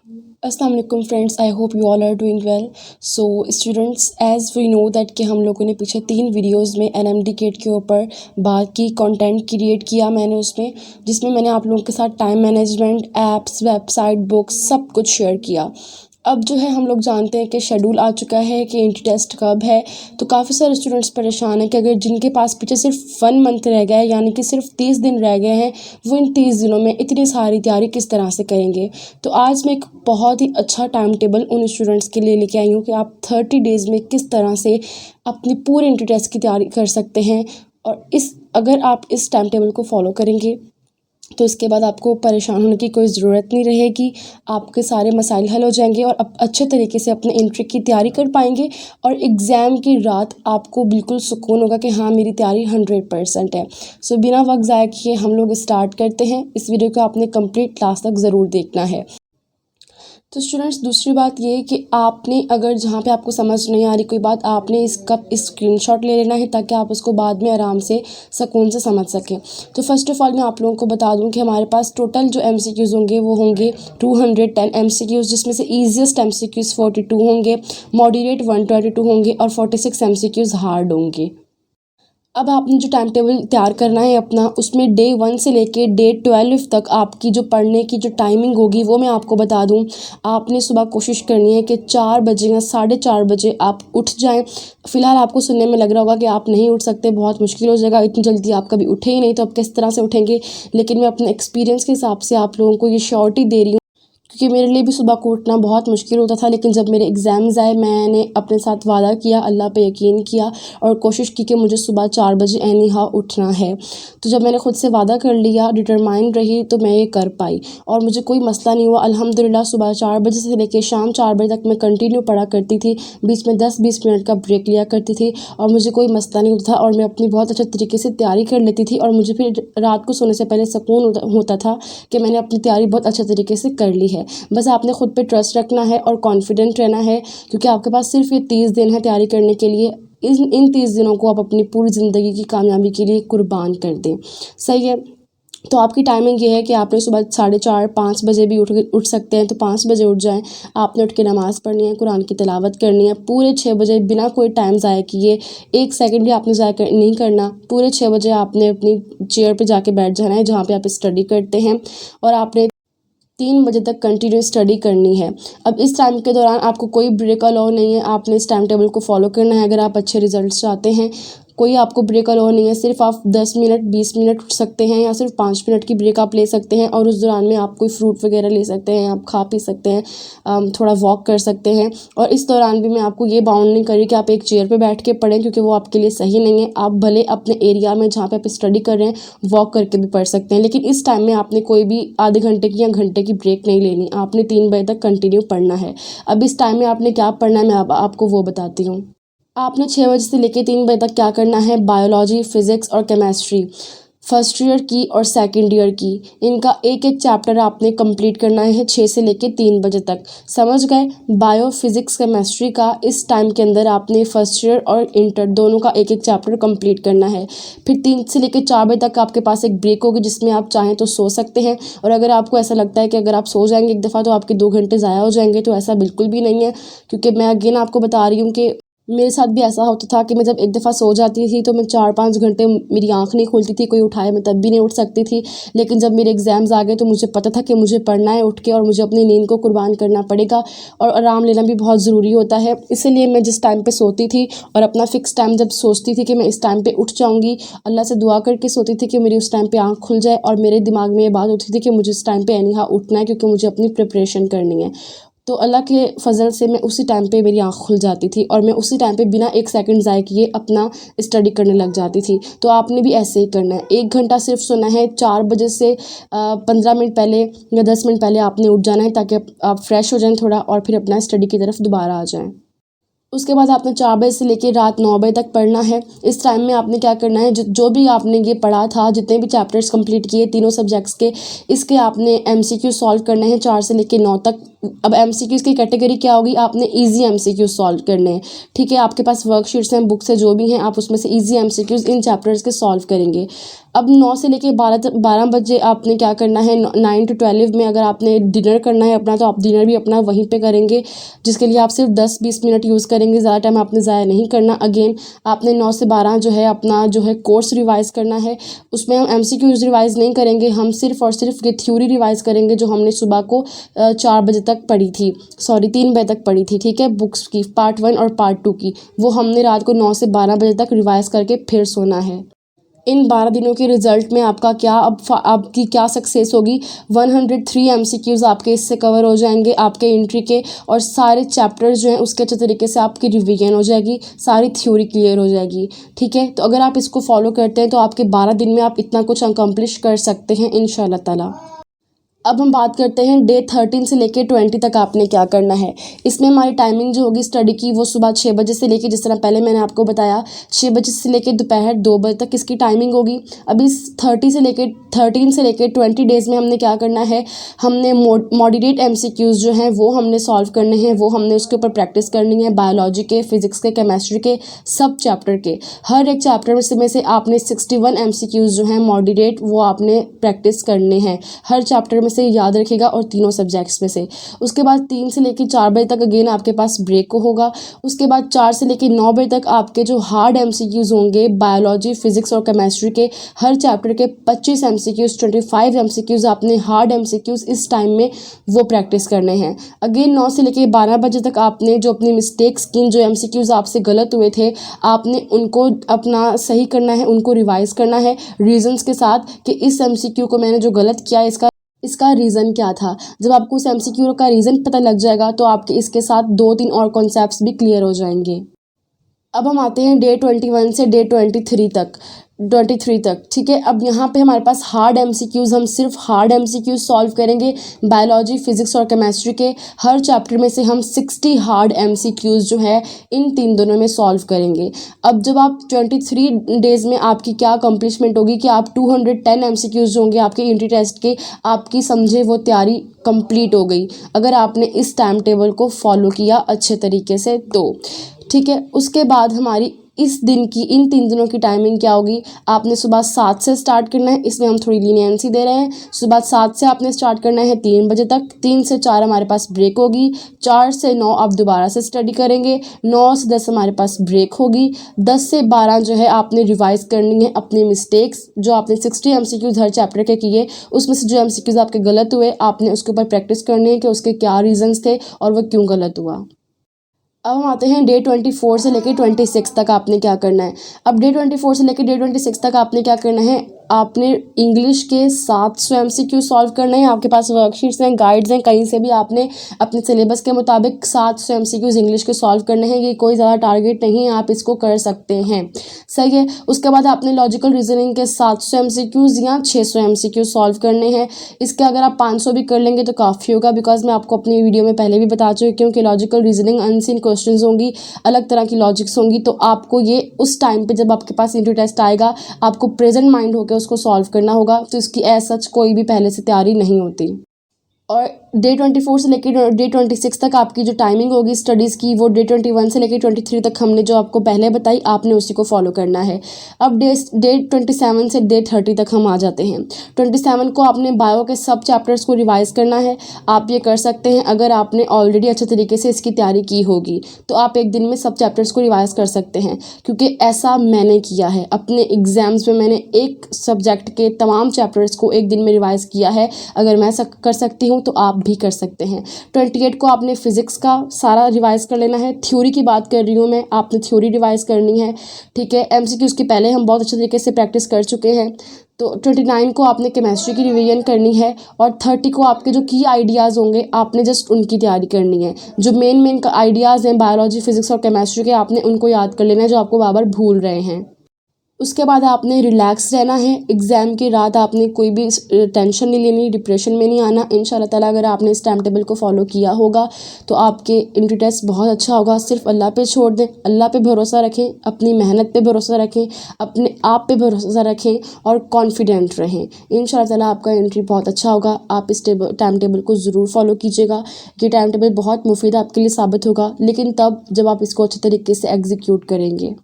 अस्सलाम वालेकुम friends, I hope you all are doing well. So students, as we know that कि हम लोगों ने पीछे 3 वीडियोस में एनएमडी गेट के ऊपर बात की, कंटेंट क्रिएट किया मैंने उसमें, जिसमें मैंने आप लोगों के साथ time management, apps, website, books सब कुछ शेयर किया। अब जो है हम लोग जानते हैं कि शेड्यूल आ चुका है कि इंटी टेस्ट कब है। तो काफ़ी सारे स्टूडेंट्स परेशान हैं कि अगर जिनके पास पीछे सिर्फ 1 मंथ रह गया है, यानी कि सिर्फ 30 दिन रह गए हैं, वो इन 30 दिनों में इतनी सारी तैयारी किस तरह से करेंगे। तो आज मैं एक बहुत ही अच्छा टाइम टेबल उन स्टूडेंट्स के लिए लेके आई हूँ कि आप 30 डेज़ में किस तरह से अपनी पूरे इंटी टेस्ट की तैयारी कर सकते हैं। और अगर आप इस टाइम टेबल को फॉलो करेंगे तो इसके बाद आपको परेशान होने की कोई ज़रूरत नहीं रहेगी। आपके सारे मसाइल हल हो जाएंगे और आप अच्छे तरीके से अपने एंट्री की तैयारी कर पाएंगे। और एग्ज़ाम की रात आपको बिल्कुल सुकून होगा कि हाँ, मेरी तैयारी 100% है। सो बिना वक्त ज़ाया किए हम लोग स्टार्ट करते हैं। इस वीडियो को आपने कंप्लीट लास्ट तक ज़रूर देखना है। तो स्टूडेंट्स, दूसरी बात ये है कि आपने अगर जहाँ पे आपको समझ नहीं आ रही कोई बात, आपने इसका स्क्रीनशॉट ले लेना है ताकि आप उसको बाद में आराम से सुकून से समझ सकें। तो फर्स्ट ऑफ़ ऑल मैं आप लोगों को बता दूं कि हमारे पास टोटल जो एमसीक्यूज़ होंगे वो होंगे 210 एमसीक्यूज़, जिसमें से ईजीएस्ट एमसीक्यूज़ 42 होंगे, मॉडरेट 122 होंगे और 46 एमसीक्यूज़ हार्ड होंगे। अब आपने जो टाइम टेबल तैयार करना है अपना, उसमें डे 1 से लेके डे 12 तक आपकी जो पढ़ने की जो टाइमिंग होगी वो मैं आपको बता दूं। आपने सुबह कोशिश करनी है कि 4 बजे या 4:30 बजे आप उठ जाएं। फ़िलहाल आपको सुनने में लग रहा होगा कि आप नहीं उठ सकते, बहुत मुश्किल हो जाएगा, इतनी जल्दी आप कभी उठे ही नहीं तो आप किस तरह से उठेंगे। लेकिन मैं अपने एक्सपीरियंस के हिसाब से आप लोगों को ये श्योरिटी दे रही हूँ, क्योंकि मेरे लिए भी सुबह को उठना बहुत मुश्किल होता था। लेकिन जब मेरे एग्ज़ाम्स आए, मैंने अपने साथ वादा किया, अल्लाह पे यकीन किया और कोशिश की कि मुझे सुबह 4 बजे एनी हाउ उठना है। तो जब मैंने ख़ुद से वादा कर लिया, डिटरमाइंड रही, तो मैं ये कर पाई और मुझे कोई मसला नहीं हुआ अल्हम्दुलिल्लाह। सुबह 4 बजे से लेकर शाम 4 बजे तक मैं कंटिन्यू पढ़ा करती थी, बीच में 10-20 मिनट का ब्रेक लिया करती थी और मुझे कोई मसला नहीं होता था और मैं अपनी बहुत अच्छे तरीके से तैयारी कर लेती थी। और मुझे फिर रात को सोने से पहले सुकून होता था कि मैंने अपनी तैयारी बहुत अच्छे तरीके से कर ली है। बस आपने खुद पे ट्रस्ट रखना है और कॉन्फिडेंट रहना है, क्योंकि आपके पास सिर्फ ये 30 दिन है तैयारी करने के लिए। इन 30 दिनों को आप अपनी पूरी ज़िंदगी की कामयाबी के लिए कुर्बान कर दें। सही है। तो आपकी टाइमिंग ये है कि आपने सुबह 4:30-5 बजे भी उठ सकते हैं, तो 5 बजे उठ जाएं। आपने उठ के नमाज़ पढ़नी है, कुरान की तिलावत करनी है पूरे 6 बजे, बिना कोई टाइम ज़ाया किए। 1 सेकंड भी आपने ज़ाया नहीं करना। पूरे 6 बजे आपने अपनी चेयर पे जाके बैठ जाना है जहाँ पे आप स्टडी करते हैं, और आपने 3 बजे तक कंटिन्यू स्टडी करनी है। अब इस टाइम के दौरान आपको कोई ब्रेक अलाउ नहीं है, आपने इस टाइम टेबल को फॉलो करना है अगर आप अच्छे रिजल्ट्स चाहते हैं। कोई आपको ब्रेक अलाउ नहीं है, सिर्फ आप 10 मिनट 20 मिनट उठ सकते हैं या सिर्फ 5 मिनट की ब्रेक आप ले सकते हैं, और उस दौरान में आप कोई फ्रूट वगैरह ले सकते हैं, आप खा पी सकते हैं, थोड़ा वॉक कर सकते हैं। और इस दौरान भी मैं आपको ये बाउंड नहीं कर रही कि आप एक चेयर पे बैठ के पढ़ें, क्योंकि वो आपके लिए सही नहीं है। आप भले अपने एरिया में जहाँ पे आप स्टडी कर रहे हैं वॉक करके भी पढ़ सकते हैं, लेकिन इस टाइम में आपने कोई भी आधे घंटे की या घंटे की ब्रेक नहीं लेनी। आपने 3 बजे तक कंटिन्यू पढ़ना है। अब इस टाइम में आपने क्या पढ़ना है मैं आपको वो बताती हूँ। आपने 6 बजे से लेकर 3 बजे तक क्या करना है, बायोलॉजी, फिज़िक्स और केमिस्ट्री, फर्स्ट ईयर की और सेकंड ईयर की, इनका एक एक चैप्टर आपने कंप्लीट करना है 6 से लेकर 3 बजे तक। समझ गए। बायो, फिज़िक्स, केमिस्ट्री का इस टाइम के अंदर आपने फर्स्ट ईयर और इंटर दोनों का एक एक चैप्टर कंप्लीट करना है। फिर 3 से लेकर 4 बजे तक आपके पास एक ब्रेक होगी, जिसमें आप चाहें तो सो सकते हैं। और अगर आपको ऐसा लगता है कि अगर आप सो जाएंगे एक दफ़ा तो आपके 2 घंटे ज़ाया हो जाएंगे, तो ऐसा बिल्कुल भी नहीं है, क्योंकि मैं अगेन आपको बता रही हूँ कि मेरे साथ भी ऐसा होता था कि मैं जब एक दफ़ा सो जाती थी तो मैं 4-5 घंटे मेरी आँख नहीं खुलती थी, कोई उठाए मैं तब भी नहीं उठ सकती थी। लेकिन जब मेरे एग्ज़ाम्स आ गए तो मुझे पता था कि मुझे पढ़ना है उठ के, और मुझे अपनी नींद को कुर्बान करना पड़ेगा, और आराम लेना भी बहुत ज़रूरी होता है। इसीलिए मैं जिस टाइम पे सोती थी और अपना फ़िक्स टाइम जब सोचती थी कि मैं इस टाइम पे उठ जाऊँगी, अल्लाह से दुआ करके सोती थी कि मेरी उस टाइम पे आँख खुल जाए, और मेरे दिमाग में ये बात होती थी कि मुझे इस टाइम पे एनी हाउ उठना है, क्योंकि मुझे अपनी प्रिपरेशन करनी है। तो अल्लाह के फ़ज़ल से मैं उसी टाइम पे मेरी आँख खुल जाती थी और मैं उसी टाइम पे बिना 1 सेकंड ज़ाया किए अपना स्टडी करने लग जाती थी। तो आपने भी ऐसे ही करना है। 1 घंटा सिर्फ सोना है, 4 बजे से 15 मिनट पहले या 10 मिनट पहले आपने उठ जाना है, ताकि आप फ्रेश हो जाएँ थोड़ा और फिर अपना स्टडी की तरफ दोबारा आ जाएँ। उसके बाद आपने 4 बजे से लेकर रात 9 बजे तक पढ़ना है। इस टाइम में आपने क्या करना है, जो भी आपने ये पढ़ा था, जितने भी चैप्टर्स कंप्लीट किए तीनों सब्जेक्ट्स के, इसके आपने एमसीक्यू सॉल्व करने हैं 4 से लेकर 9 तक। अब एमसीक्यूज़ की कैटेगरी क्या होगी, आपने इजी एमसीक्यू सॉल्व करने हैं। ठीक है, आपके पास वर्कशीट्स हैं, बुक्स है, जो भी हैं, आप उसमें से इजी एमसीक्यूज़ इन चैप्टर्स के सॉल्व करेंगे। अब 9 से लेकर 12 बजे आपने क्या करना है, 9 to 12 में अगर आपने डिनर करना है अपना, तो आप डिनर भी अपना वहीं पे करेंगे, जिसके लिए आप सिर्फ 10-20 मिनट यूज़ करेंगे, ज़्यादा टाइम आपने ज़ाया नहीं करना। अगेन आपने 9 से 12 जो है अपना जो है कोर्स रिवाइज़ करना है। उसमें हम एमसीक्यूज़ रिवाइज़ नहीं करेंगे, हम सिर्फ और सिर्फ ये थ्योरी रिवाइज़ करेंगे जो हमने सुबह को 4 बजे तक पढ़ी थी, सॉरी 3 बजे तक पढ़ी थी। ठीक है, बुक्स की पार्ट 1 और पार्ट 2 की, वो हमने रात को 9 से 12 बजे तक रिवाइज़ करके फिर सोना है। इन 12 दिनों के रिजल्ट में आपका क्या, आपकी क्या सक्सेस होगी, 103 एमसीक्यूज़ आपके इससे कवर हो जाएंगे आपके एंट्री के, और सारे चैप्टर्स जो हैं उसके अच्छे तरीके से आपकी रिवीजन हो जाएगी, सारी थ्योरी क्लियर हो जाएगी। ठीक है, तो अगर आप इसको फॉलो करते हैं तो आपके 12 दिन में आप इतना कुछ अकम्प्लिश कर सकते हैं इंशाल्लाह ताला। अब हम बात करते हैं डे 13 से लेकर 20 तक आपने क्या करना है। इसमें हमारी टाइमिंग जो होगी स्टडी की, वो सुबह 6 बजे से लेकर, जिस तरह पहले मैंने आपको बताया, 6 बजे से लेकर दोपहर 2 बजे तक इसकी टाइमिंग होगी। अभी इस 13 से लेकर 20 डेज़ में हमने क्या करना है, हमने मॉडरेट एमसीक्यूज़ जो हैं वो हमने सॉल्व करने हैं, वो हमने उसके ऊपर प्रैक्टिस करनी है, बायोलॉजी के, फिजिक्स के, केमिस्ट्री के, सब चैप्टर के। हर एक चैप्टर में से आपने 61 एमसीक्यूज़ जो हैं मॉडरेट, वो आपने प्रैक्टिस करने हैं हर चैप्टर में से, याद रखिएगा, और तीनों सब्जेक्ट्स में से। उसके बाद 3 से लेकर 4 बजे तक अगेन आपके पास ब्रेक होगा। उसके बाद 4 से लेकर 9 बजे तक आपके जो हार्ड एमसीक्यूज़ होंगे बायोलॉजी, फिजिक्स और केमिस्ट्री के, हर चैप्टर के 25 एमसीक्यूज़, 25 एमसीक्यूज़ आपने हार्ड एमसीक्यूज़ इस टाइम में वो प्रैक्टिस करने हैं। अगेन 9 से लेकर 12 बजे तक आपने जो अपनी मिस्टेक्स की, जो एमसीक्यूज़ आपसे गलत हुए थे, आपने उनको अपना सही करना है, उनको रिवाइज़ करना है रीजंस के साथ कि इस एमसीक्यू को मैंने जो गलत किया इसका रीज़न क्या था। जब आपको उस एमसीक्यू का रीज़न पता लग जाएगा तो आपके इसके साथ 2-3 और कॉन्सेप्ट्स भी क्लियर हो जाएंगे। अब हम आते हैं डे 21 से डे 23 तक। ठीक है, अब यहाँ पे हमारे पास हार्ड एमसीक्यूज़, हम सिर्फ हार्ड एमसीक्यूज़ सॉल्व करेंगे बायोलॉजी, फिजिक्स और केमिस्ट्री के। हर चैप्टर में से हम 60 हार्ड एमसीक्यूज़ जो है इन 3 दिनों में सॉल्व करेंगे। अब जब आप 23 डेज़ में आपकी क्या अकम्पलिशमेंट होगी कि आप 210 एमसीक्यूज़ जो होंगे आपके एंट्री टेस्ट के, आपकी समझे वो तैयारी कंप्लीट हो गई अगर आपने इस टाइम टेबल को फॉलो किया अच्छे तरीके से तो। ठीक है, उसके बाद हमारी इस दिन की, इन 3 दिनों की टाइमिंग क्या होगी, आपने सुबह 7 से स्टार्ट करना है, इसमें हम थोड़ी लीनियंसी दे रहे हैं। सुबह 7 से आपने स्टार्ट करना है 3 बजे तक, 3 से 4 हमारे पास ब्रेक होगी, 4 से 9 आप दोबारा से स्टडी करेंगे, 9 से 10 हमारे पास ब्रेक होगी, 10 से 12 जो है आपने रिवाइज करनी है अपनी मिस्टेक्स, जो आपने 60 एमसीक्यूज़ हर चैप्टर के किए, उसमें से जो एमसीक्यूज़ आपके गलत हुए आपने उसके ऊपर प्रैक्टिस करनी है कि उसके क्या रीजंस थे और वह क्यों गलत हुआ। अब हम आते हैं डे 24 से लेकर 26 तक आपने क्या करना है। अब डे 24 से लेकर डे 26 तक आपने क्या करना है, आपने इंग्लिश के 700 एमसीक्यू सॉल्व करना है। आपके पास वर्कशीट्स हैं, गाइड्स हैं, कहीं से भी आपने अपने सिलेबस के मुताबिक 700 एमसीक्यूज़ इंग्लिश के सॉल्व करने हैं। ये कोई ज़्यादा टारगेट नहीं है, आप इसको कर सकते हैं, सही है। उसके बाद आपने लॉजिकल रीजनिंग के 700 एमसीक्यूज़ या 600 एमसीक्यू सॉल्व करने हैं। इसके अगर आप 500 भी कर लेंगे तो काफ़ी होगा, बिकॉज मैं आपको अपनी वीडियो में पहले भी बता चुकी हूँ कि लॉजिकल रीजनिंग अनसीन क्वेश्चंस होंगी, अलग तरह की लॉजिक्स होंगी, तो आपको ये उस टाइम पे जब आपके पास इंटरव्यू टेस्ट आएगा आपको प्रेजेंट माइंड होकर उसको सॉल्व करना होगा, तो इसकी एज सच कोई भी पहले से तैयारी नहीं होती। और डे 24 से लेकर डे 26 तक आपकी जो टाइमिंग होगी स्टडीज़ की, वो डे 21 से लेकर 23 तक हमने जो आपको पहले बताई आपने उसी को फॉलो करना है। अब डे 27 से डे 30 तक हम आ जाते हैं। 27 को आपने बायो के सब चैप्टर्स को रिवाइज़ करना है। आप ये कर सकते हैं अगर आपने ऑलरेडी अच्छे तरीके से इसकी तैयारी की होगी तो आप एक दिन में सब चैप्टर्स को रिवाइज़ कर सकते हैं, क्योंकि ऐसा मैंने किया है अपने एग्ज़ाम्स में। मैंने एक सब्जेक्ट के तमाम चैप्टर्स को एक दिन में रिवाइज़ किया है। अगर मैं कर सकती हूँ तो आप भी कर सकते हैं। 28 को आपने फिजिक्स का सारा रिवाइज कर लेना है। थ्योरी की बात कर रही हूँ मैं, आपने थ्योरी रिवाइज करनी है, ठीक है। एमसीक्यूज़ की पहले हम बहुत अच्छे तरीके से प्रैक्टिस कर चुके हैं। तो 29 को आपने केमिस्ट्री की रिवीजन करनी है और 30 को आपके जो की आइडियाज़ होंगे आपने जस्ट उनकी तैयारी करनी है। जो मेन आइडियाज़ हैं बायोलॉजी, फिजिक्स और केमिस्ट्री के, आपने उनको याद कर लेना है जो आपको बार बार भूल रहे हैं। उसके बाद आपने रिलैक्स रहना है। एग्ज़ाम की रात आपने कोई भी टेंशन नहीं लेनी, डिप्रेशन में नहीं आना। इंशाल्लाह ताला अगर आपने इस टाइम टेबल को फॉलो किया होगा तो आपके एंट्री टेस्ट बहुत अच्छा होगा। सिर्फ अल्लाह पे छोड़ दें, अल्लाह पे भरोसा रखें, अपनी मेहनत पे भरोसा रखें, अपने आप पे भरोसा रखें और कॉन्फिडेंट रहें। इंशाल्लाह ताला आपका एंट्री बहुत अच्छा होगा। आप इस टाइम टेबल को ज़रूर फॉलो कीजिएगा। ये टाइम टेबल बहुत मुफीद आपके लिए साबित होगा, लेकिन तब जब आप इसको अच्छे तरीके से एग्जीक्यूट करेंगे।